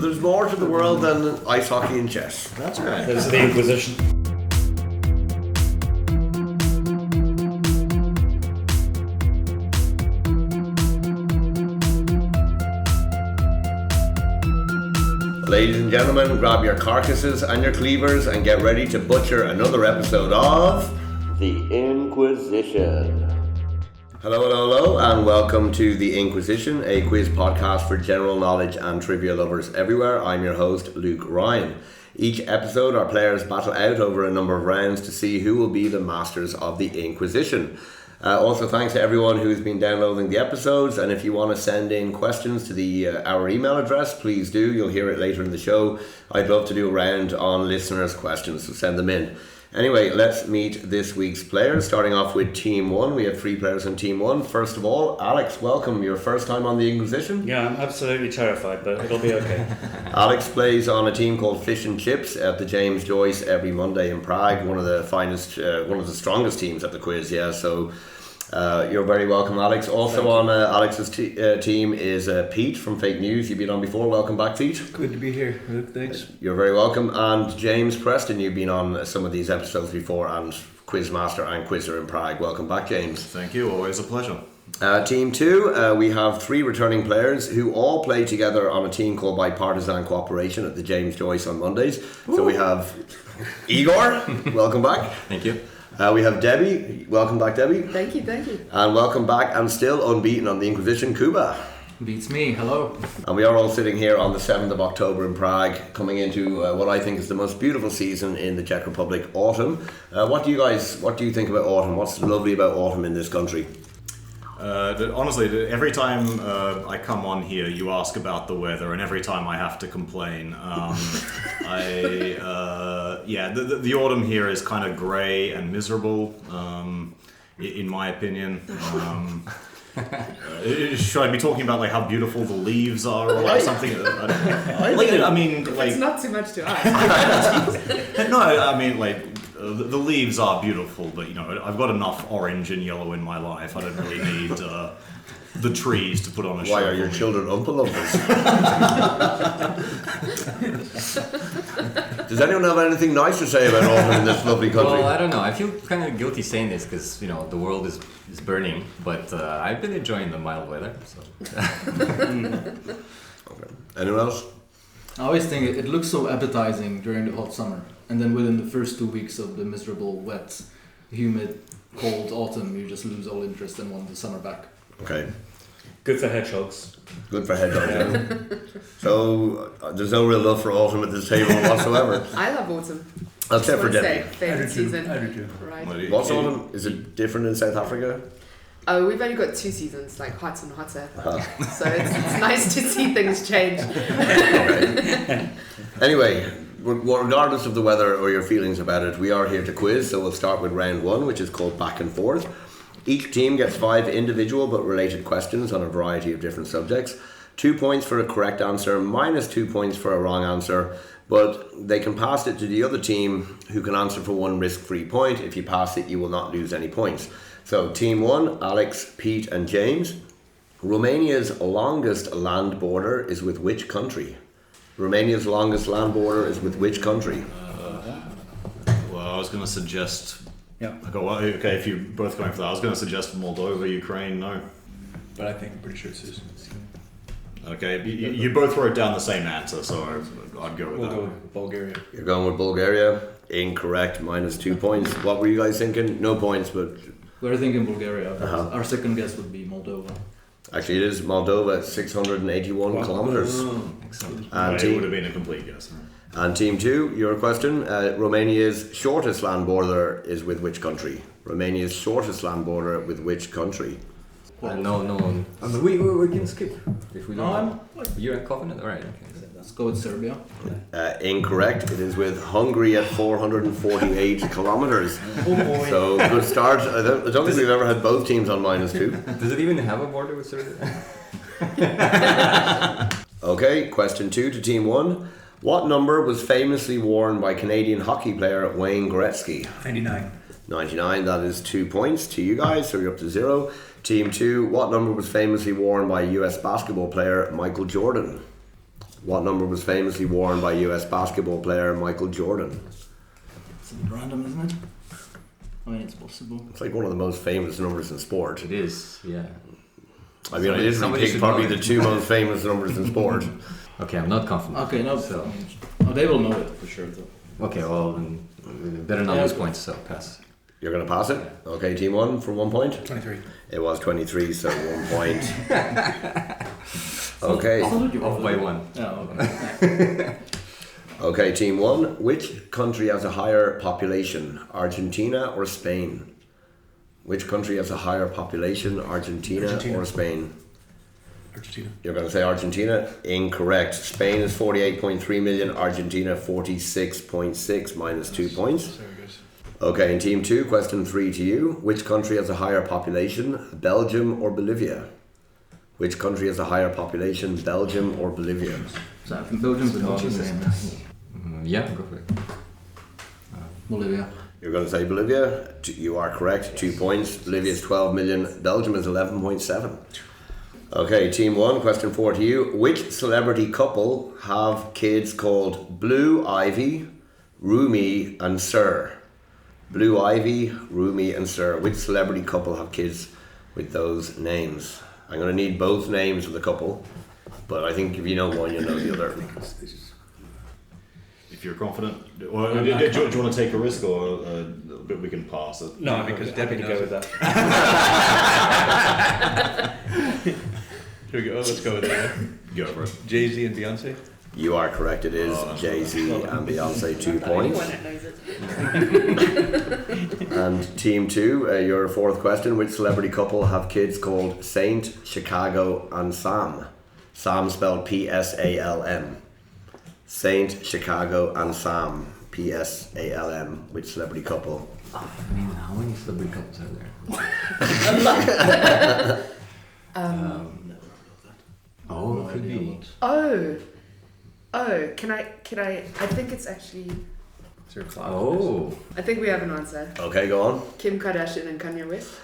There's more to the world than ice hockey and chess. That's right. This is the Inquisition. Ladies and gentlemen, grab your carcasses and your cleavers and get ready to butcher another episode of The Inquisition. Hello, and welcome to The Inquisition, a quiz podcast for general knowledge and trivia lovers everywhere. I'm your host, Luke Ryan. Each episode, our players battle out over a number of rounds to see who will be the masters of The Inquisition. Also, thanks to everyone who's been downloading the episodes, and if you want to send in questions to our email address, please do. You'll hear it later in the show. I'd love to do a round on listeners' questions, so send them in. Anyway, let's meet this week's players, starting off with Team 1. We have 3 players in Team 1. First of all, Alex, welcome. Your first time on the Inquisition? Yeah, I'm absolutely terrified, but it'll be okay. Alex plays on a team called Fish and Chips at the James Joyce every Monday in Prague. One of the finest, one of the strongest teams at the quiz, yeah. So you're very welcome, Alex. Also on Alex's team is Pete from Fake News. You've been on before. Welcome back, Pete. Good to be here. Thanks. You're very welcome. And James Preston, you've been on some of these episodes before, and quizmaster and quizzer in Prague. Welcome back, James. Thank you. Always a pleasure. Team 2, we have 3 returning players who all play together on a team called Bipartisan Cooperation at the James Joyce on Mondays. Ooh. So we have Igor. Welcome back. Thank you. We have Debbie. Welcome back, Debbie. Thank you. And welcome back, and still unbeaten on the Inquisition, Kuba. Beats me. Hello. And we are all sitting here on the 7th of October in Prague, coming into what I think is the most beautiful season in the Czech Republic, autumn. What do you think about autumn? What's lovely about autumn in this country? Honestly, every time I come on here, you ask about the weather, and every time I have to complain. The autumn here is kind of grey and miserable, in my opinion. Should I be talking about like how beautiful the leaves are, or like something? It's not too much to ask. No, I mean like. The leaves are beautiful, but I've got enough orange and yellow in my life. I don't really need the trees to put on a show. Why are your children Oompa-Loompas? Does anyone have anything nice to say about autumn in this lovely country? Well, I don't know. I feel kind of guilty saying this because the world is burning, but I've been enjoying the mild weather. So. Okay. Anyone else? I always think it looks so appetizing during the hot summer, and then within the first 2 weeks of the miserable, wet, humid, cold autumn, you just lose all interest and want the summer back. Okay. Good for hedgehogs. Good for hedgehogs, yeah. So there's no real love for autumn at this table whatsoever. I love autumn. Except for Debbie. Favorite season. I do too. Right. What's autumn? Is it different in South Africa? Oh, we've only got 2 seasons, like hot and hotter. So it's nice to see things change. Okay. Anyway, regardless of the weather or your feelings about it, we are here to quiz, so we'll start with round 1, which is called Back and Forth. Each team gets 5 individual but related questions on a variety of different subjects. 2 points for a correct answer, minus 2 points for a wrong answer, but they can pass it to the other team who can answer for 1 risk-free point. If you pass it, you will not lose any points. So team 1, Alex, Pete and James. Romania's longest land border is with which country? Romania's longest land border is with which country? Well, I was going to suggest... Yeah. Okay, if you're both going for that, I was going to suggest Moldova, Ukraine, no. But I think I'm pretty sure it's Okay, you both wrote down the same answer, so I'd go with that. We'll go with Bulgaria. You're going with Bulgaria? Incorrect, minus 2 points. What were you guys thinking? No points, but... We're thinking Bulgaria. Our second guess would be Moldova. Actually, it is Moldova, 681 kilometres. Excellent. And it would have been a complete guess. And team 2, your question. Romania's shortest land border is with which country? Romania's shortest land border with which country? No. I mean, we can skip if we don't. No, You're confident? Alright, okay. Let's go with Serbia. Incorrect. It is with Hungary at 448 kilometres. Oh boy. So, good start. I don't think we've ever had both teams on minus 2. Does it even have a border with Serbia? Okay, question 2 to team 1. What number was famously worn by Canadian hockey player Wayne Gretzky? 99. 99, that is 2 points to you guys, so you're up to 0. Team 2, what number was famously worn by US basketball player Michael Jordan? What number was famously worn by US basketball player Michael Jordan? It's a bit random, isn't it? I mean, it's possible. It's like one of the most famous numbers in sport. It is, yeah. I mean, I literally somebody picked should probably know the it. two most famous numbers in sport. Okay, I'm not confident. Okay, no. So, They will know it for sure, though. okay, well, then, better not lose points, so pass. You're going to pass it? Okay, team 1 for 1 point? 23. It was 23, so 1 point. Okay. Off by 1. Oh, okay. Okay, team 1. Which country has a higher population, Argentina or Spain? Which country has a higher population, Argentina. or Spain? Argentina. You're going to say Argentina? Incorrect. Spain is 48.3 million, Argentina 46.6, minus 2 points. Sorry, guys. Okay, in team 2, question 3 to you. Which country has a higher population, Belgium or Bolivia? Which country has a higher population, Belgium or Bolivia? So I think Belgium's the largest name. Yeah, go for it. Bolivia. You're going to say Bolivia? You are correct. 2 points. Bolivia is 12 million. Belgium is 11.7. Okay, team 1, question 4 to you. Which celebrity couple have kids called Blue Ivy, Rumi and Sir? Blue Ivy, Rumi and Sir. Which celebrity couple have kids with those names? I'm going to need both names of the couple, but I think if you know one, you know the other. If you're confident, or do you want to take a risk, or we can pass it? No, because Debbie happy to knows go with with that. Here we go. Let's go with it. Go for it. Jay-Z and Beyonce. You are correct. It is Jay-Z and Beyonce, 2 points. Anyone that knows it. And team 2, your fourth question. Which celebrity couple have kids called Saint, Chicago and Sam? Sam spelled P-S-A-L-M. Saint, Chicago and Sam, P-S-A-L-M. Which celebrity couple? I mean, how many celebrity couples are there? Oh, it could be. Oh, can I, I think it's actually, Is there a clock? Oh, I think we have an answer. Okay, go on. Kim Kardashian and Kanye West.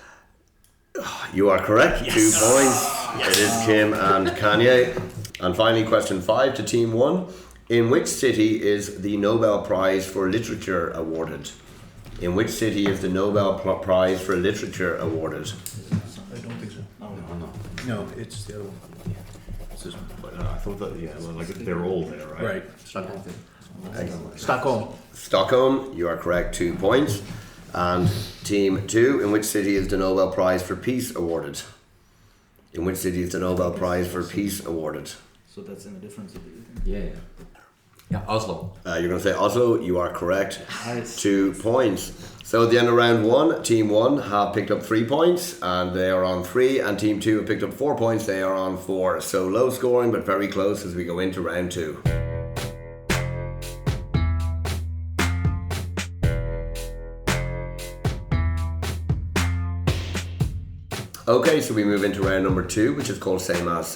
You are correct. 2 points. It is Kim and Kanye. And finally, question 5 to team 1. In which city is the Nobel Prize for Literature awarded? In which city is the Nobel Prize for Literature awarded? I don't think so. no. No, it's the other one. It's this one. But, I thought that, yeah, well, like they're all there, right? Right. Excellent. Stockholm. Stockholm, you are correct. 2 points. And team 2, in which city is the Nobel Prize for Peace awarded? In which city is the Nobel Prize for Peace awarded? So that's in a different city. Yeah. Yeah, Oslo. You're going to say Oslo. You are correct. Nice. 2 points. So at the end of round 1, team 1 have picked up 3 points and they are on 3, and team 2 have picked up 4 points, they are on 4. So low scoring but very close as we go into round 2. Okay, so we move into round number 2, which is called same as.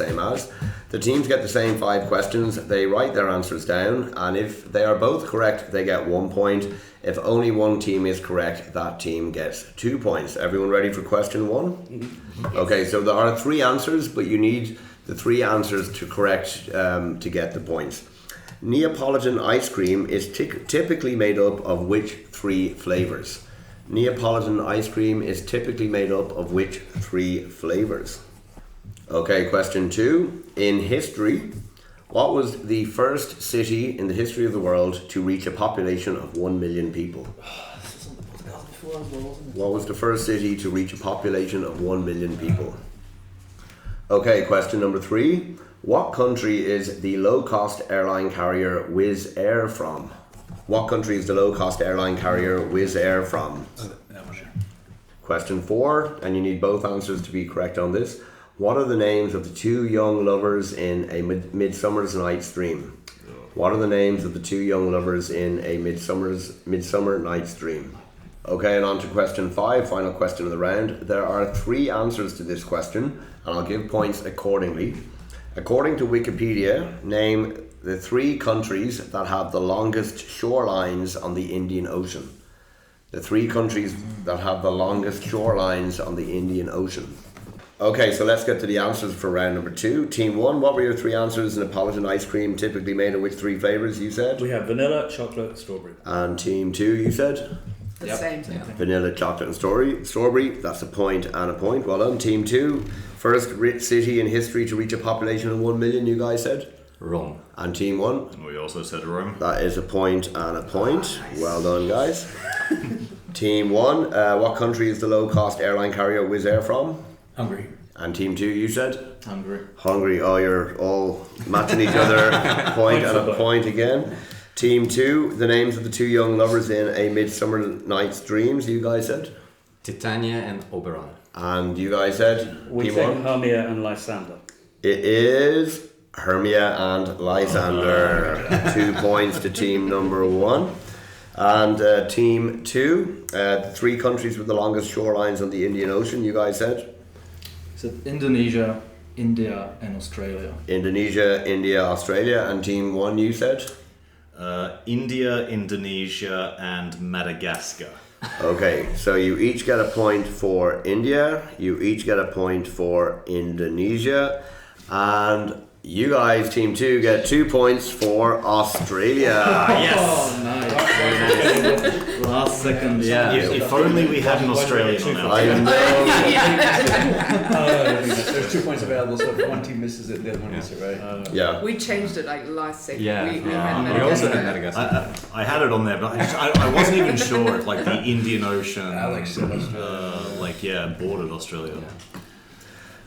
The teams get the same 5 questions. They write their answers down, and if they are both correct, they get 1 point. If only one team is correct, that team gets 2 points. Everyone ready for question 1? Okay, so there are 3 answers, but you need the 3 answers to correct to get the points. Neapolitan ice cream is typically made up of which 3 flavors? Neapolitan ice cream is typically made up of which 3 flavors? Okay, question 2. In history, what was the first city in the history of the world to reach a population of 1 million people? What was the first city to reach a population of 1 million people? Okay, question number 3. What country is the low-cost airline carrier Wizz Air from? What country is the low-cost airline carrier Wizz Air from? That one. Question 4, and you need both answers to be correct on this. What are the names of the 2 young lovers in a Midsummer's Night's Dream? What are the names of the 2 young lovers in a Midsummer Night's Dream? Okay, and on to question 5, final question of the round. There are 3 answers to this question, and I'll give points accordingly. According to Wikipedia, name the 3 countries that have the longest shorelines on the Indian Ocean. The 3 countries that have the longest shorelines on the Indian Ocean. Okay, so let's get to the answers for round number 2. Team 1, what were your 3 answers? Neapolitan ice cream typically made of which 3 flavours, you said? We have vanilla, chocolate, strawberry. And Team 2, you said? The same. Vanilla, chocolate and strawberry. That's a point and a point. Well done. Team 2, first rich city in history to reach a population of 1 million, you guys said? Rome. And Team 1? We also said Rome. That is a point and a point. Well done, guys. Team 1, what country is the low-cost airline carrier Wizz Air from? Hungry. And Team 2, you said? Hungry. Hungary. Oh, you're all matching each other. Point and a point again. Team 2, the names of the 2 young lovers in A Midsummer Night's Dreams, you guys said? Titania and Oberon. And you guys said? We Team think 1? Hermia and Lysander. It is Hermia and Lysander. 2 points to team number 1. And Team 2, the 3 countries with the longest shorelines on the Indian Ocean, you guys said? So Indonesia, India, and Australia. Indonesia, India, Australia. And Team 1, you said? India, Indonesia, and Madagascar. Okay, so you each get a point for India, you each get a point for Indonesia, and you guys, Team 2, get 2 points for Australia. Oh, nice. Last second. Yeah. If only we had an Australian on I our know. There's 2 points available, so if one team misses it, the other one gets it, right? Yeah. We changed it like last second. Yeah. We We had also had Madagascar. Madagascar. I had it on there, but I wasn't even sure if like the Indian Ocean, Alex said Australia. bordered Australia.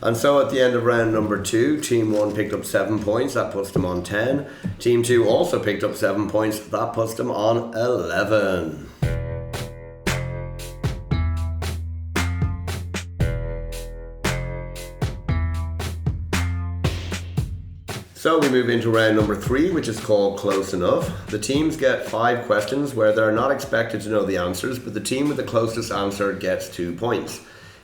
And so at the end of round number 2, Team 1 picked up 7 points, that puts them on 10. Team 2 also picked up 7 points, that puts them on 11. So we move into round number 3, which is called Close Enough. The teams get 5 questions where they're not expected to know the answers, but the team with the closest answer gets 2 points.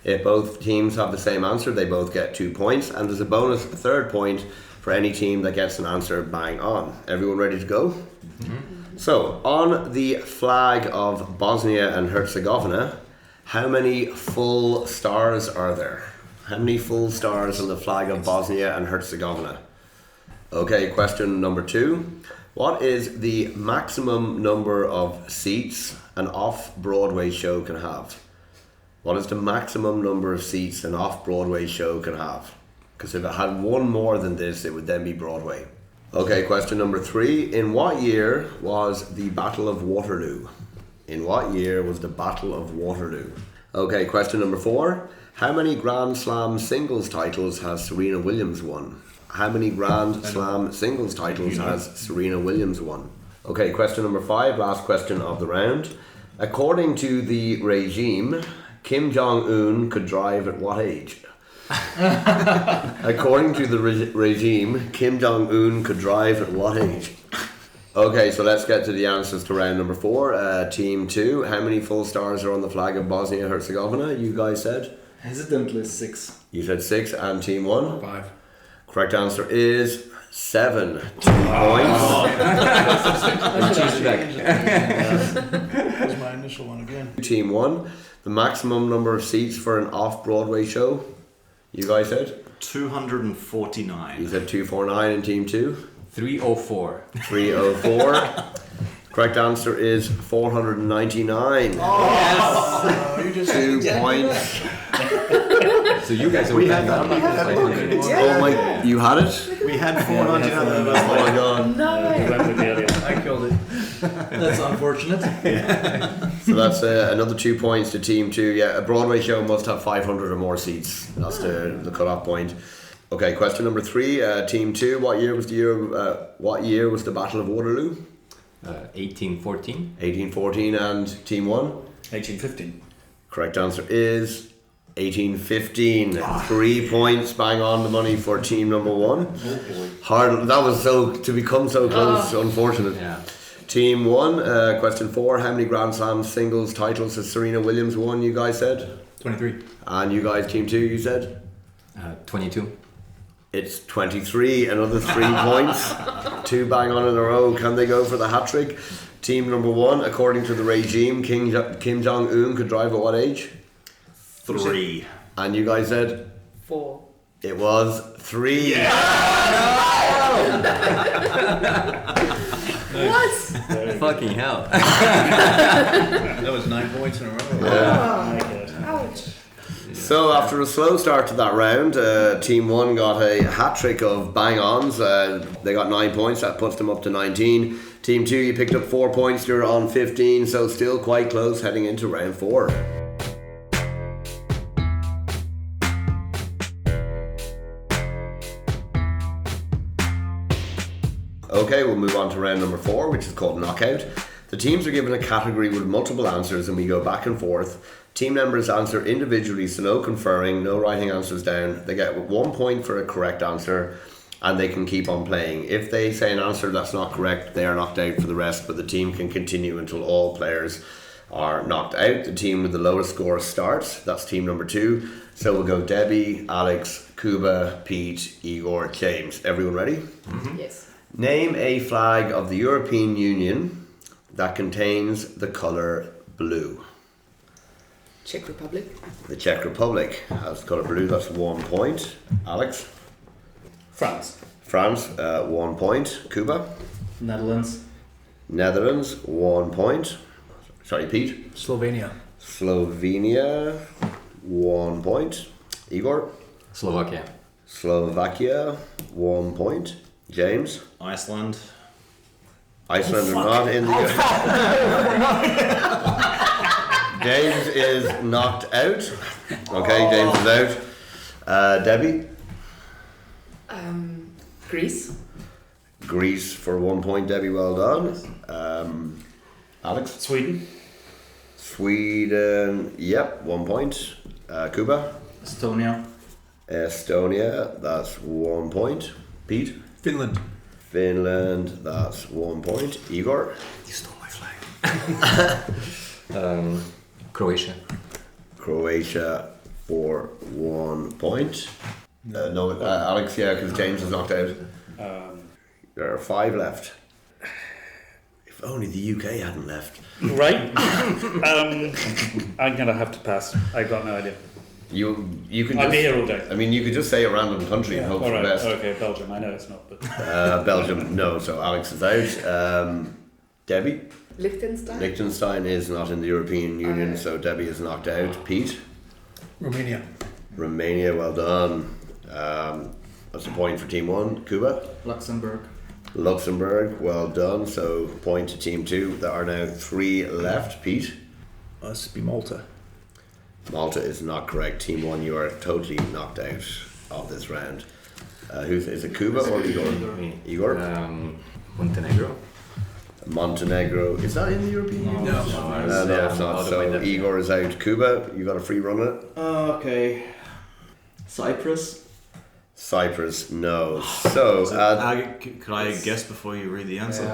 If both teams have the same answer, they both get 2 points, and there's a bonus 3rd point for any team that gets an answer bang on. Everyone ready to go? Mm-hmm. So, on the flag of Bosnia and Herzegovina, how many full stars are there? How many full stars on the flag of Bosnia and Herzegovina? Okay, question number 2. What is the maximum number of seats an off-Broadway show can have? What is the maximum number of seats an off-Broadway show can have? Because if it had one more than this, it would then be Broadway. Okay, question number 3. In what year was the Battle of Waterloo? In what year was the Battle of Waterloo? Okay, question number 4. How many Grand Slam singles titles has Serena Williams won? How many Grand Slam singles titles has Serena Williams won? Okay, question number 5, last question of the round. According to the regime, Kim Jong-un could drive at what age? According to the regime, Kim Jong-un could drive at what age? Okay, so let's get to the answers to round number 4. Team 2, how many full stars are on the flag of Bosnia and Herzegovina? You guys said? Hesitantly 6. You said 6, and Team 1? 5. Correct answer is 7. 2 points. That was my initial one again. Team 1, the maximum number of seats for an off-Broadway show, you guys said? 249. You said 249 in Team 2? 304. 304. Correct answer is 499. Oh, you just 2 points. So you guys are We had that. Oh my, you had it? We had 499. Oh my god. No. I killed it. That's unfortunate. So that's another 2 points to Team 2. Yeah, a Broadway show must have 500 or more seats. That's the cut-off point. Okay, question number 3. Team 2, what year was the Battle of Waterloo? 1814. 1814, and Team 1? 1815. Correct answer is 1815. 3 points, bang on the money for team number 1. Hard. That was to become so close. Unfortunate. Yeah. Team 1. Question 4. How many Grand Slam singles titles has Serena Williams won? You guys said. 23. And you guys, Team 2, you said. 22. It's 23. Another 3 points. 2 bang on in a row. Can they go for the hat trick? Team number 1. According to the regime, Kim Jong-un could drive at what age? 3. And you guys said. 4. It was 3. What? Fucking hell. That was 9 points in a row. Oh, ouch. So after a slow start to that round, Team 1 got a hat-trick of bang-ons. They got 9 points, that puts them up to 19. Team 2, you picked up 4 points, you're on 15, so still quite close heading into round 4. Okay, we'll move on to round number 4, which is called Knockout. The teams are given a category with multiple answers and we go back and forth. Team members answer individually, so no conferring, no writing answers down. They get 1 point for a correct answer and they can keep on playing. If they say an answer that's not correct, they are knocked out for the rest, but the team can continue until all players are knocked out. The team with the lowest score starts. That's team number 2. So we'll go Debbie, Alex, Kuba, Pete, Igor, James. Everyone ready? Mm-hmm. Yes. Name a flag of the European Union that contains the colour blue. Czech Republic. The Czech Republic has the colour blue, that's 1 point. Alex? France. France, 1 point. Kuba? Netherlands. Netherlands, 1 point. Sorry, Pete? Slovenia. Slovenia, 1 point. Igor? Slovakia. Slovakia, 1 point. James? Iceland. Iceland are not in the... James is knocked out. Okay, James is out. Debbie? Greece. Greece for 1 point, Debbie, well done. Alex? Sweden. Sweden, yep, 1 point. Kuba? Estonia. Estonia, that's 1 point. Pete? Finland. Finland, that's 1 point. Igor? You stole my flag. Croatia. Croatia for 1 point. Alex, yeah, because James is knocked out. There are 5 left. If only the UK hadn't left. Right. I'm gonna have to pass. I got no idea. You can. I'll Just, be here all day. I mean, you could just say a random country and hope All for the right. best. Okay, Belgium. I know it's not, but Belgium, no. So Alex is out. Debbie? Liechtenstein. Liechtenstein is not in the European Union, so Debbie is knocked out. Pete? Romania. Romania, well done. That's a point for Team 1. Kuba? Luxembourg. Luxembourg, well done. So point to Team 2. There are now 3 left. Pete? Must be Malta. Malta is not correct. Team 1, you are totally knocked out of this round. Is it Kuba or Igor? Igor? Montenegro. Montenegro. Is that in the European Union? No. No, it's not. So Igor is out. Kuba, you got a free run at it? Okay. Cyprus. Cyprus, no. So, Could I guess before you read the answer?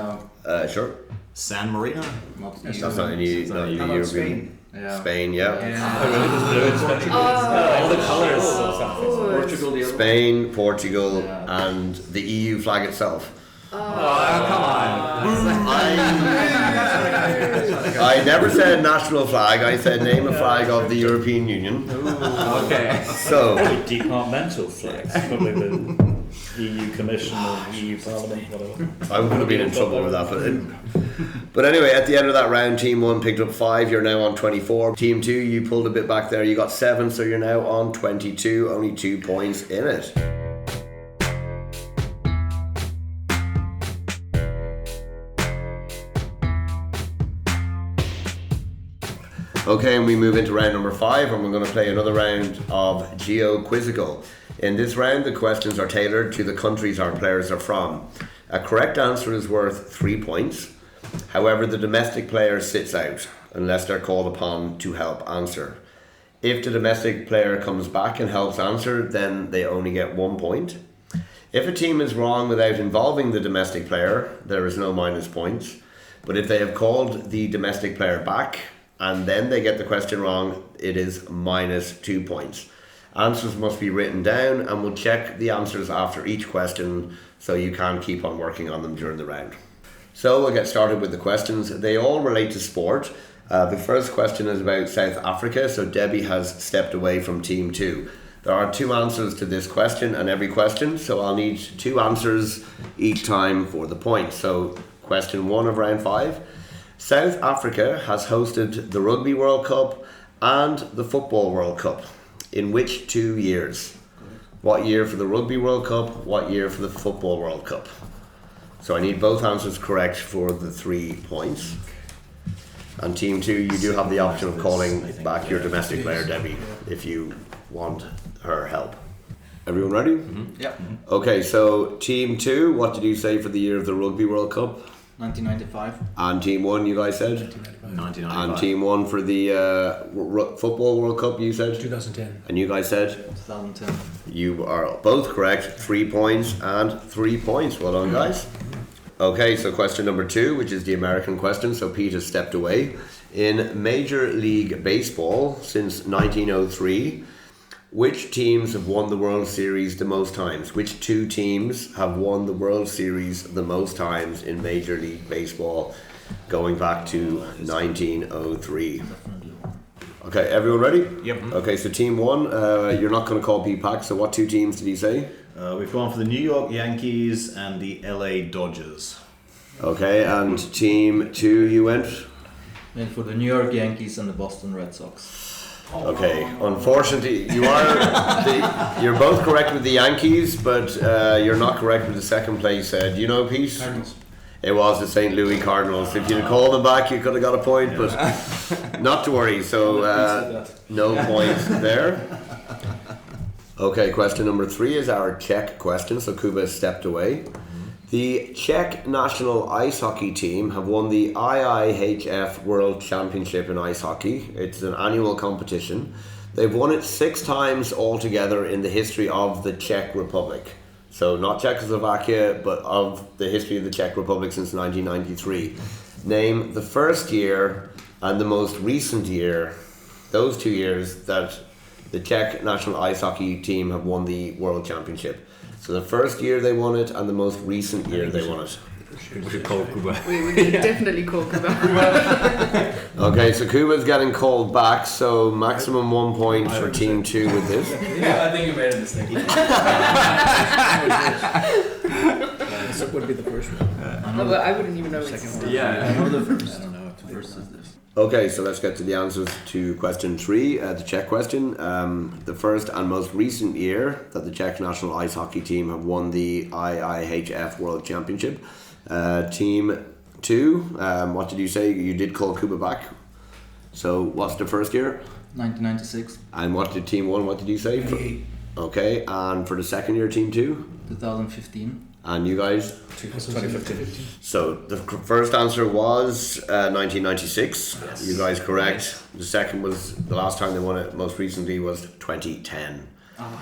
Yeah. sure. San Marino? Not That's not in the How about European. Spain? Yeah. Spain, yeah. all the colours. Portugal, the other Spain, Portugal, Yeah. and the EU flag itself. I never said national flag. I said name a flag of the European Union. Okay. So, Departmental flags. Probably the EU Commission or EU Parliament, whatever. I would have been in trouble with that. But anyway, at the end of that round, Team 1 picked up 5. You're now on 24. Team 2, you pulled a bit back there. You got 7, so you're now on 22. Only 2 points in it. Okay, and we move into round number 5, and we're going to play another round of Geo-Quizzical. In this round, the questions are tailored to the countries our players are from. A correct answer is worth 3 points. However, the domestic player sits out unless they're called upon to help answer. If the domestic player comes back and helps answer, then they only get 1 point. If a team is wrong without involving the domestic player, there is no minus points. But if they have called the domestic player back and then they get the question wrong, it is minus 2 points. Answers must be written down, and we'll check the answers after each question so you can keep on working on them during the round. So we'll get started with the questions. They all relate to sport. The first question is about South Africa, so Debbie has stepped away from Team 2. There are 2 answers to this question and every question, so I'll need 2 answers each time for the point. So, question 1 of round 5. South Africa has hosted the Rugby World Cup and the Football World Cup. In which 2 years? What year for the Rugby World Cup? What year for the Football World Cup? So I need both answers correct for the 3 points. And team 2, you do have the option of calling back your domestic player, Debbie, if you want her help. Everyone ready? Mm-hmm. Yeah. Okay, so team 2, what did you say for the year of the Rugby World Cup? 1995. And team 1, you guys said? 1995. And team 1 for the Football World Cup, you said? 2010. And you guys said? 2010. You are both correct. 3 points and 3 points. Well done, guys. Okay, so question number 2, which is the American question. So Pete has stepped away. In Major League Baseball since 1903, which teams have won the World Series the most times? Which 2 teams have won the World Series the most times in Major League Baseball going back to 1903? Okay, everyone ready? Yep. Okay, so team 1, you're not going to call Pete back, so what 2 teams did he say? We've gone for the New York Yankees and the LA Dodgers. Okay, and team 2 you went? And for the New York Yankees and the Boston Red Sox. Okay, unfortunately, you're both correct with the Yankees, but you're not correct with the second place. Do you know, Pete? Cardinals. It was the St. Louis Cardinals. If you'd called them back, you could have got a point, but not to worry. So, no points there. Okay, question number 3 is our Czech question. So Kuba has stepped away. The Czech national ice hockey team have won the IIHF World Championship in ice hockey. It's an annual competition. They've won it 6 times altogether in the history of the Czech Republic. So not Czechoslovakia, but of the history of the Czech Republic since 1993. Name the first year and the most recent year, those 2 years that the Czech national ice hockey team have won the World Championship. So the first year they won it and the most recent year they won it. We should call Kuba. We can definitely call Kuba. Okay, so Kuba's getting called back, so maximum 1 point for team 2 with this. Yeah, I think you made a mistake. This would be the first one. Although I wouldn't even know it's Second one. Yeah, I know the first. I don't know. The first is this. Okay, so let's get to the answers to question 3, the Czech question. The first and most recent year that the Czech national ice hockey team have won the IIHF World Championship. Team 2, what did you say? You did call Kuba back. So what's the first year? 1996. And what did team 1, what did you say? Okay, and for the second year, team 2? 2015. And you guys? 2015. So the first answer was 1996. Yes. You guys correct. The second was the last time they won it. Most recently was 2010.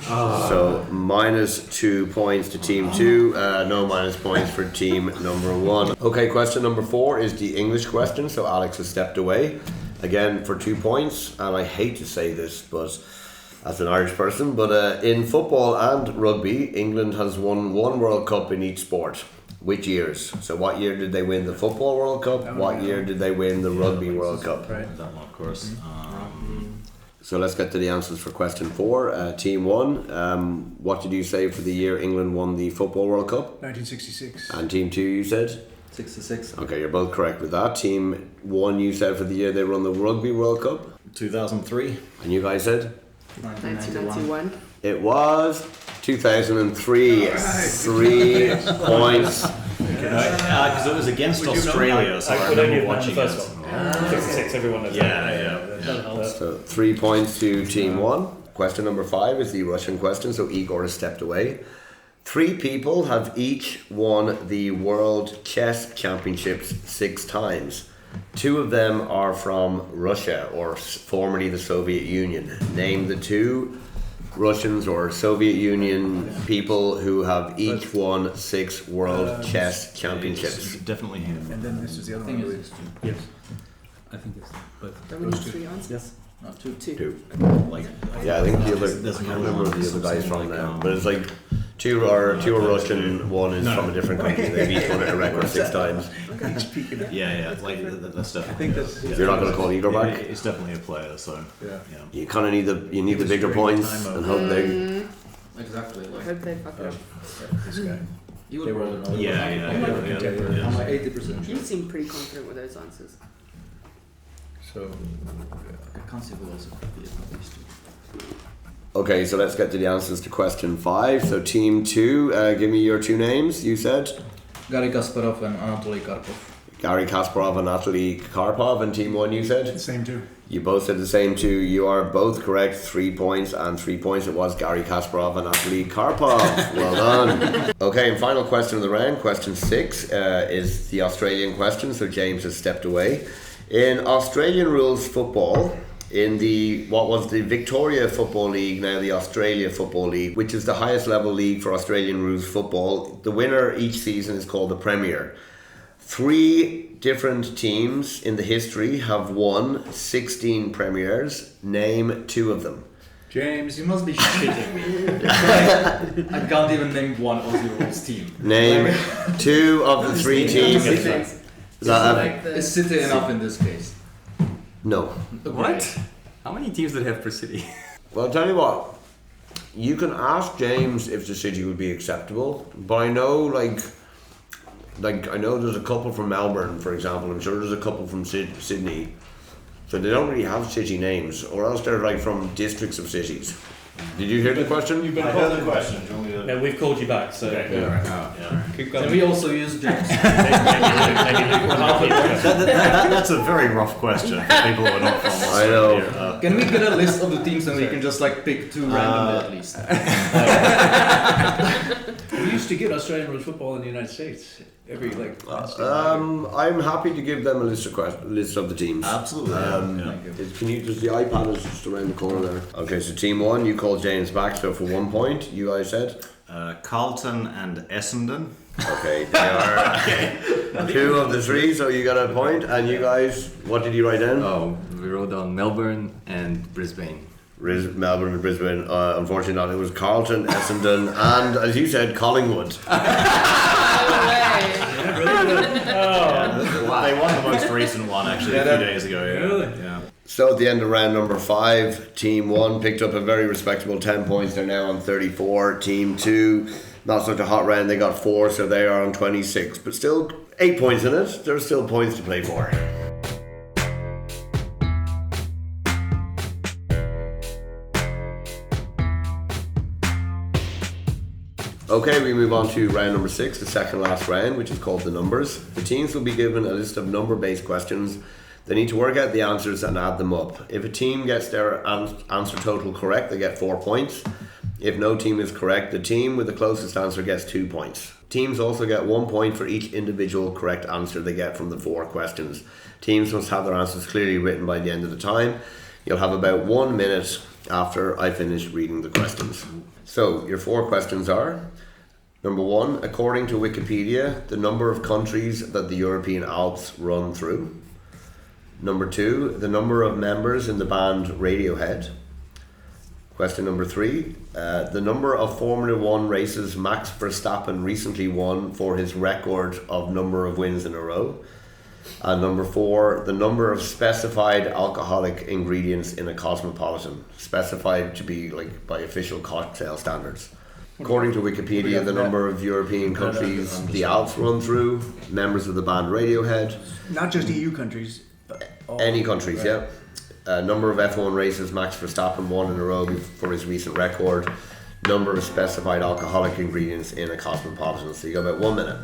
So minus 2 points to team 2. No minus points for team number 1. Okay, question number 4 is the English question. So Alex has stepped away again for 2 points. And I hate to say this, but as an Irish person, but in football and rugby, England has won 1 World Cup in each sport. Which years? So what year did they win the Football World Cup? What year did they win the Rugby World Cup? Right. That one, of course. So let's get to the answers for question 4. Team 1, what did you say for the year England won the Football World Cup? 1966. And team 2 you said? 66. Okay, you're both correct with that. Team 1 you said for the year they won the Rugby World Cup? 2003. And you guys said? 1991. It was 2003. 3 points. Because it was against Australia, so I Would only remember have known the watching first it. one. 66, everyone knows. Yeah. So 3 points to team 1. Question number 5 is the Russian question, so Igor has stepped away. 3 people have each won the World Chess Championships 6 times. 2 of them are from Russia, or formerly the Soviet Union. Name the 2 Russians or Soviet Union people who have each won 6 World Chess Championships. Definitely him. And then this is the other I think one. it's this two. Yes. I think it's both. Don't we need 3 answers? Yes. Not 2. 2. 2. Like, Yeah, I think the other, There's I can't another remember one, the other guys something from like, now, but it's like Two are Russian, one is from a different country. They've each won it a record 6 times. Yeah, like that's definitely. I think that's. You're not going to call Igor back? It's definitely a player, so Yeah. You kind of need the bigger points and hope they... Exactly. I Like, hope they fuck up. This guy. you would They were roll the- another Yeah, one. yeah. I'm like 80% You sure. seem pretty confident with those answers. So. I can't see who else it could be. It's not these two. Okay, so let's get to the answers to question 5. So team 2, give me your 2 names, you said. Gary Kasparov and Anatoly Karpov. Gary Kasparov and Natalie Karpov, and team 1 you said? Same too. You both said the same 2. You are both correct. 3 points and 3 points. It was Gary Kasparov and Natalie Karpov. Well done. Okay, and final question of the round. Question 6 is the Australian question. So James has stepped away. In Australian rules football, in what was the Victoria Football League, now the Australia Football League, which is the highest level league for Australian rules football, the winner each season is called the Premier. 3 different teams in the history have won 16 premiers. Name 2 of them. James. You must be shitting me. I can't even name one Aussie rules team. Name 2 of the 3 teams. Is City enough in this case? No. What? How many teams did have per city? Well, I'll tell you what. You can ask James if the city would be acceptable, but I know, like I know there's a couple from Melbourne, for example. I'm sure there's a couple from Sydney. So they don't really have city names, or else they're like from districts of cities. Did you hear the question? You've been I heard the question. Do you want me to? No, we've called you back, so keep going. Can we also use James? That's a very rough question for people who are not from I know. Australia. Can we get a list of the teams and we can just like pick 2 randomly at least? We used to get Australian rules football in the United States every I'm happy to give them a list of the teams. Absolutely. Does the iPad is just around the corner there. Okay, so team 1, you called James back, so for 1 point, you guys said? Carlton and Essendon. Okay, they are 2 of the 3, so you got a point. And you guys, what did you write down? Oh, we wrote down Melbourne and Brisbane. Melbourne and Brisbane. Unfortunately not. It was Carlton, Essendon, and as you said, Collingwood. They won the most recent one actually a few days ago. Yeah. Really? Yeah. So at the end of round number 5, team 1 picked up a very respectable 10 points. They're now on 34. Team 2, not such a hot round. They got 4, so they are on 26. But still 8 points in it. There's still points to play for. Okay, we move on to round number 6, the second last round, which is called the numbers. The teams will be given a list of number-based questions. They need to work out the answers and add them up. If a team gets their answer total correct, they get 4 points. If no team is correct, the team with the closest answer gets 2 points. Teams also get 1 point for each individual correct answer they get from the 4 questions. Teams must have their answers clearly written by the end of the time. You'll have about 1 minute after I finish reading the questions. So, your 4 questions are: number 1, according to Wikipedia, the number of countries that the European Alps run through. Number 2, the number of members in the band Radiohead. Question number 3, the number of Formula 1 races Max Verstappen recently won for his record of number of wins in a row. And number 4, the number of specified alcoholic ingredients in a cosmopolitan, specified to be like by official cocktail standards. According to Wikipedia, the number of European countries the Alps run through, members of the band Radiohead. Not just EU countries. Any countries, yeah. Number of F1 races Max Verstappen won in a row for his recent record. Number of specified alcoholic ingredients in a cosmopolitan. So you got about 1 minute.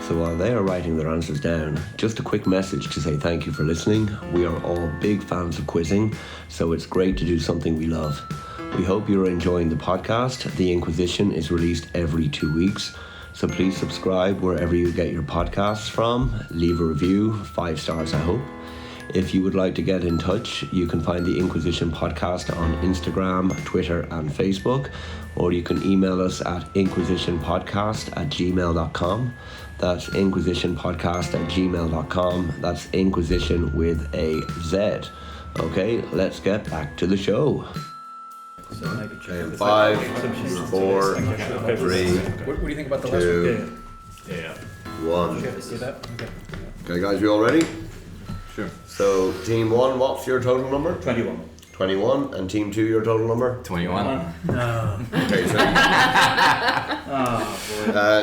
So while they are writing their answers down, just a quick message to say thank you for listening. We are all big fans of quizzing, so it's great to do something we love. We hope you're enjoying the podcast. The Inquizition is released every 2 weeks, so please subscribe wherever you get your podcasts from. Leave a review, 5 stars I hope. If you would like to get in touch, you can find the Inquizition podcast on Instagram, Twitter and Facebook, or you can email us at inquisitionpodcast@gmail.com. That's inquisitionpodcast@gmail.com. That's Inquisition with a Z. Okay, let's get back to the show. So maybe check Okay, this 5, out. 4, Okay. 3, What do you think about the last 2, one? Yeah. 1. See that? Okay. Okay, guys, you all ready? Sure. So, Team 1, what's your total number? 21. 21. And Team 2, your total number? 21. No. Okay, so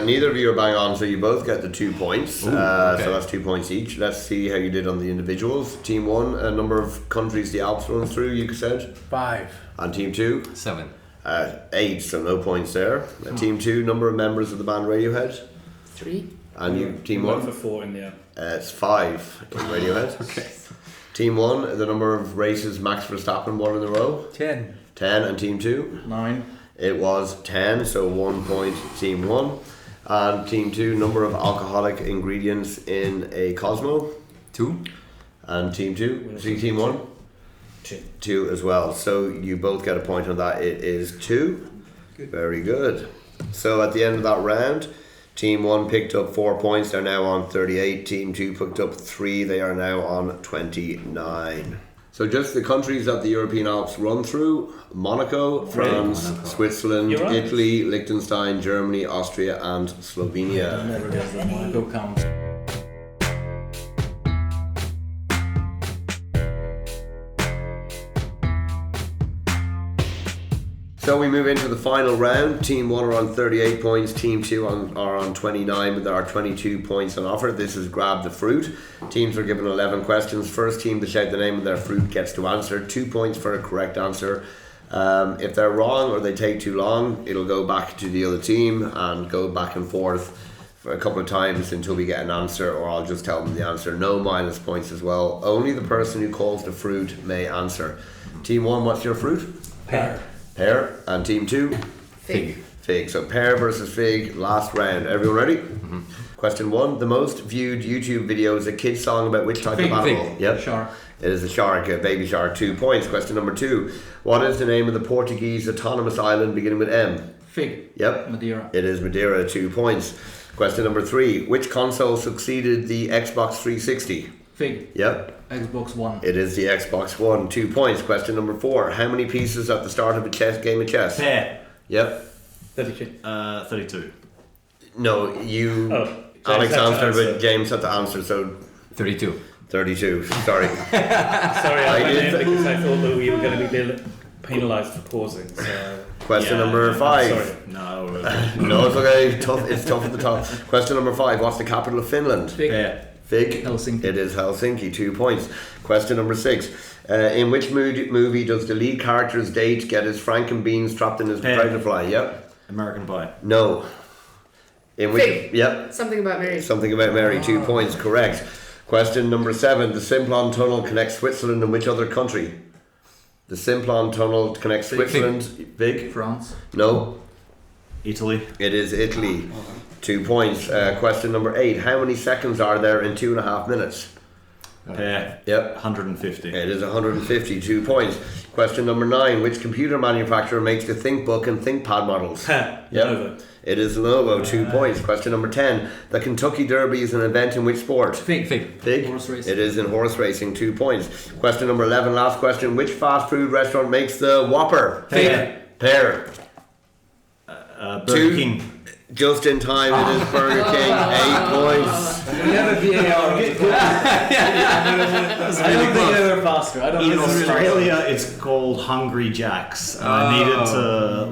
neither of you are bang on, so you both get the 2 points. Ooh, okay. So that's 2 points each. Let's see how you did on the individuals. Team 1, a number of countries the Alps run through, you said. 5. And Team 2, 7. 8, so no points there. Team 2, number of members of the band Radiohead. 3. And you, Team We went 1, for 4 in the end. it's 5 in Radiohead. Okay. Team 1, the number of races Max Verstappen won in a row. 10. 10. And Team 2, 9. it was 10, so 1 point Team 1. And Team 2, number of alcoholic ingredients in a Cosmo. 2. And Team 2, see Team 1? 2. 2 as well. So you both get a point on that. It is 2. Very good. So at the end of that round, Team 1 picked up 4 points. They're now on 38. Team 2 picked up 3. They are now on 29. So just the countries that the European Alps run through: Monaco, France, Monaco. Switzerland, You're right. Italy, Liechtenstein, Germany, Austria and Slovenia. Never gets that Monaco count. So we move into the final round. Team 1 are on 38 points, Team 2 are on 29, but there are 22 points on offer. This is Grab the Fruit. Teams are given 11 questions. First team to shout the name of their fruit gets to answer. 2 points for a correct answer. If they're wrong or they take too long, it'll go back to the other team and go back and forth for a couple of times until we get an answer, or I'll just tell them the answer. No minus points as well. Only the person who calls the fruit may answer. Team 1, what's your fruit? Pear. Pear. And Team 2? Fig. Fig. So pear versus fig, last round. Everyone ready? Mm-hmm. Question 1. The most viewed YouTube video is a kid's song about which type Fig, of animal? fig. Yep. Shark. It is a shark, a baby shark. 2 points. Question number 2. What is the name of the Portuguese autonomous island beginning with M? Fig. Yep. Madeira. It is Madeira. 2 points. Question number 3. Which console succeeded the Xbox 360? Fig. Yep. Xbox One. It is the Xbox One. 2 points. Question number 4. How many pieces at the start of a game of chess? Pear. Yep. 32. 32. No, you... Oh, Alex James had to answered, but answer. James had to answer, so 32. 32. Sorry. Sorry, I went did- in because I thought that we were going to be penalised for pausing. So Question Yeah, number I'm 5. sorry. No. No, it's okay. Tough. It's tough at the top. Question number 5. What's the capital of Finland? Fig. Pear. Fig. Helsinki. It is Helsinki. 2 points. Question number 6. In which movie does the lead character's date get his franken beans trapped in his Pear. predator fly? Yep. American Pie. No. In which? Fig. Yep. Something about Mary. Something about Mary. 2 points. Correct. Question number 7. The Simplon Tunnel connects Switzerland and which other country? The Simplon Tunnel connects Fig. Switzerland. Big? France. No. Italy. It is Italy. 2 points. Question number 8. How many seconds are there in 2.5 minutes? Pear. Yep. 150. It is 150. 2 points. Question number 9. Which computer manufacturer makes the ThinkBook and ThinkPad models? Yep. Yep. It is Lenovo. 2 points. Question number 10. The Kentucky Derby is an event in which sport? Fig. Fig. Big. Horse racing. It is in horse racing. 2 points. Question number 11. Last question. Which fast food restaurant makes the Whopper? Pear. Pear. Burger 2. King. Just in time. It is Burger King. 8 points. We have a VAR. I don't think they were faster. I don't In think they were Australia, it's called Hungry Jack's. And I needed to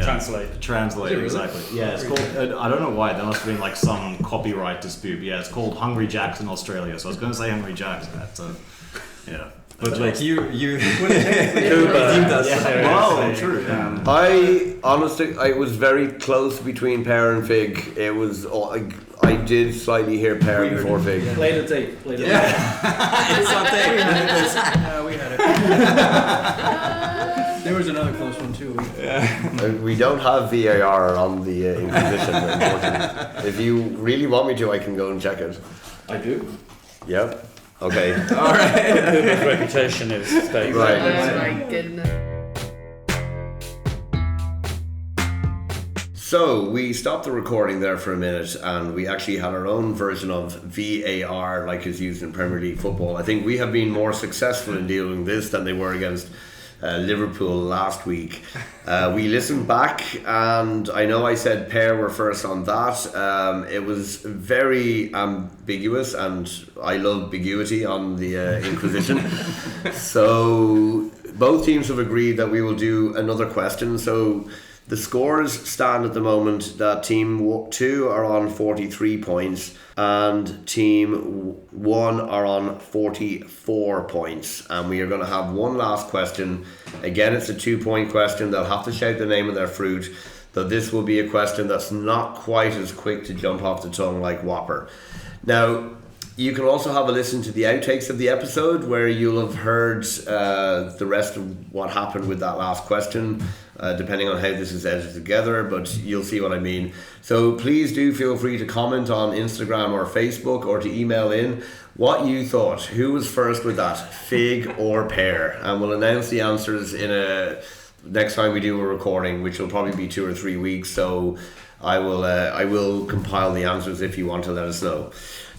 Translate. Translate Is it really? exactly. Yeah, it's called. I don't know why. There must have been like some copyright dispute. Yeah, it's called Hungry Jack's in Australia. So I was going to say Hungry Jack's. Yeah. But like you Kuba. Wow, true. Yeah. I honestly, I was very close between pear and fig. It was, I did slightly hear pear before fig. Play the tape. Play the tape. it's not there. We had it. There was another close one too. We don't have VAR on the Inquizition, unfortunately. If you really want me to, I can go and check it. I do. Yep. Okay. Kuba's reputation is stable. Right. Oh my goodness. So we stopped the recording there for a minute, and we actually had our own version of VAR, like is used in Premier League football. I think we have been more successful in dealing with this than they were against Liverpool last week. We listened back, and I know I said Pear were first on that. It was very ambiguous, and I love ambiguity on the Inquisition. So both teams have agreed that we will do another question. So the scores stand at the moment that Team 2 are on 43 points and Team 1 are on 44 points. And we are going to have one last question. Again, it's a 2-point question. They'll have to shout the name of their fruit. Though this will be a question that's not quite as quick to jump off the tongue like Whopper. Now, you can also have a listen to the outtakes of the episode where you'll have heard the rest of what happened with that last question, depending on how this is edited together, but you'll see what I mean. So please do feel free to comment on Instagram or Facebook, or to email in what you thought. Who was first with that, fig or pear? And we'll announce the answers next time we do a recording, which will probably be 2 or 3 weeks. So I will compile the answers if you want to let us know.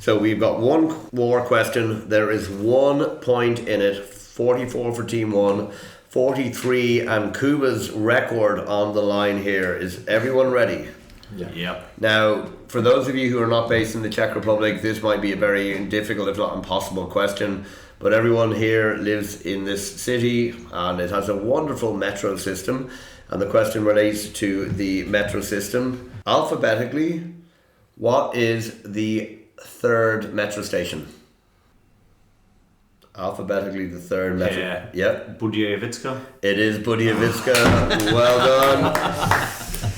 So we've got one more question. There is 1 point in it. 44 for Team 1, 43, and Kuba's record on the line here. Is everyone ready? Yeah. Yep. Now, for those of you who are not based in the Czech Republic, this might be a very difficult, if not impossible, question. But everyone here lives in this city, and it has a wonderful metro system. And the question relates to the metro system. Alphabetically, what is the third metro station? Alphabetically, the third metro. Yeah. Yep. Budějovice. It is Budějovice. Well done.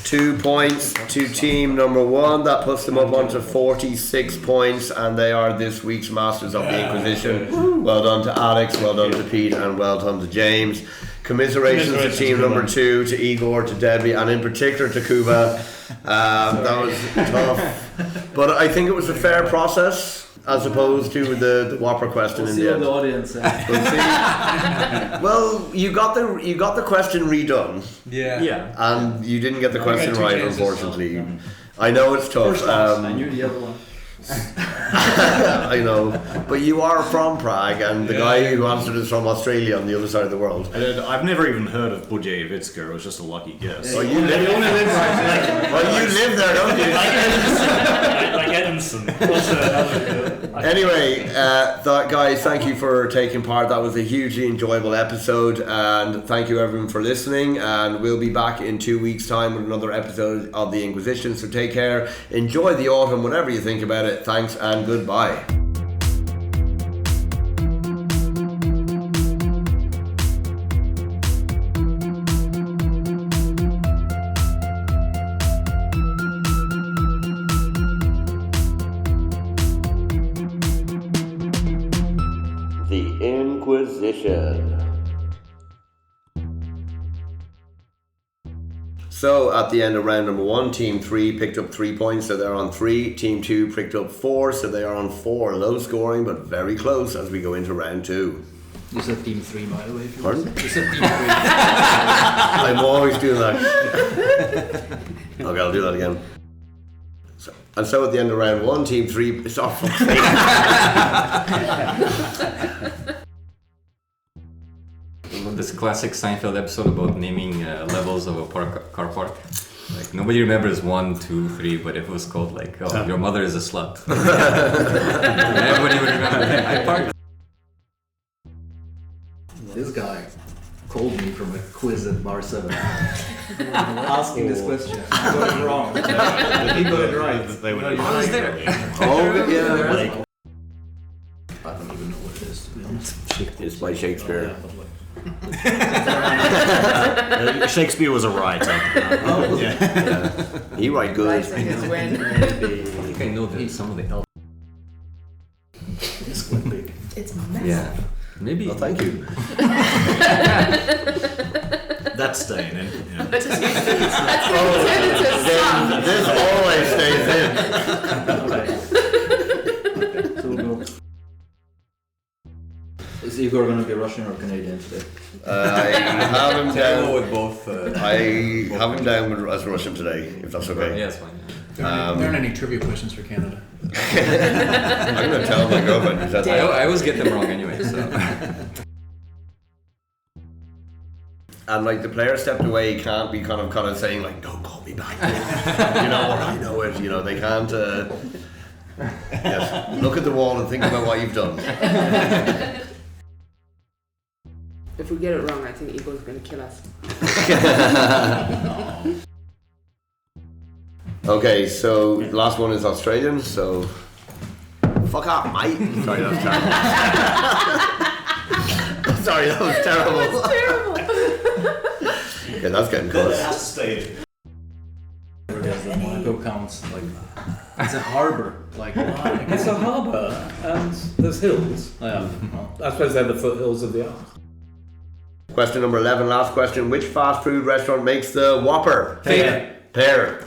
2 points to team number 1. That puts them up onto 46 points, and they are this week's Masters of the Inquisition. Well done to Alex, well done to Pete, and well done to James. Commiserations to team number 2, to Igor, to Debbie, and in particular to Kuba. That was tough, but I think it was a fair process as opposed to the Whopper question in the end. The audience. Well, you got the question redone. Yeah. And you didn't get the question got 2 right, chances, unfortunately. so, I know it's tough. I knew the other one. I know, but you are from Prague, and the guy who answered is from Australia on the other side of the world. I've never even heard of Budějovice. It was just a lucky guess. Well, you live there, don't you? Like Edmondson. Anyway, guys, thank you for taking part. That was a hugely enjoyable episode, and thank you everyone for listening. And we'll be back in 2 weeks' time with another episode of the Inquisition. So take care, enjoy the autumn, whatever you think about it. Thanks and goodbye. The Inquisition. So at the end of round number 1, Team 3 picked up 3 points, so they're on 3. Team 2 picked up 4, so they are on 4. Low scoring, but very close as we go into round 2. You said Team 3, by the way. Pardon? You said Team 3. I'm always doing that. Okay, I'll do that again. So at the end of round 1, Team 3... It's off. This classic Seinfeld episode about naming levels of a car park. Like, nobody remembers 1, 2, 3, but if it was called like, oh, your mother is a slut. Everybody would remember that. I parked. This guy called me from a quiz at Bar 7 asking this question. I got it wrong. He got it right. They would I was there. Oh, yeah. I don't even know what it is, to be honest. It's by Shakespeare. Shakespeare was a writer. Yeah. He write good. Rising is win. I think I know some of the elf. It's quite big. It's massive. Yeah. Maybe. Well, thank you. That's staying in. Yeah. That's going to turn into a song. This always stays in. So we'll go. Is Igor going to be Russian or Canadian today? I have him down with both. I have him down as Russian today, if that's okay. Yeah, it's fine. There aren't any trivia questions for Canada. I'm going to tell my girlfriend who said that. I always get them wrong anyway, so. and like the player stepped away can't be kind of saying like, don't call me back, you know, or I know it, you know, they can't yes, look at the wall and think about what you've done. If we get it wrong, I think Igor's going to kill us. Okay, so last one is Australian, so fuck off, mate. Sorry, that was terrible. Sorry, that was terrible. Terrible. Yeah, that's getting close. That's to stay. Monaco counts like it's a harbour. Like It's a harbour and there's hills. yeah, well, I suppose they're the foothills of the Alps. Question number 11, last question. Which fast food restaurant makes the Whopper? Pear. Pear.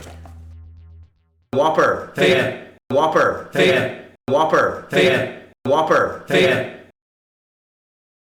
Whopper. Pear. Whopper. Pear. Whopper. Pear. Whopper. Pear.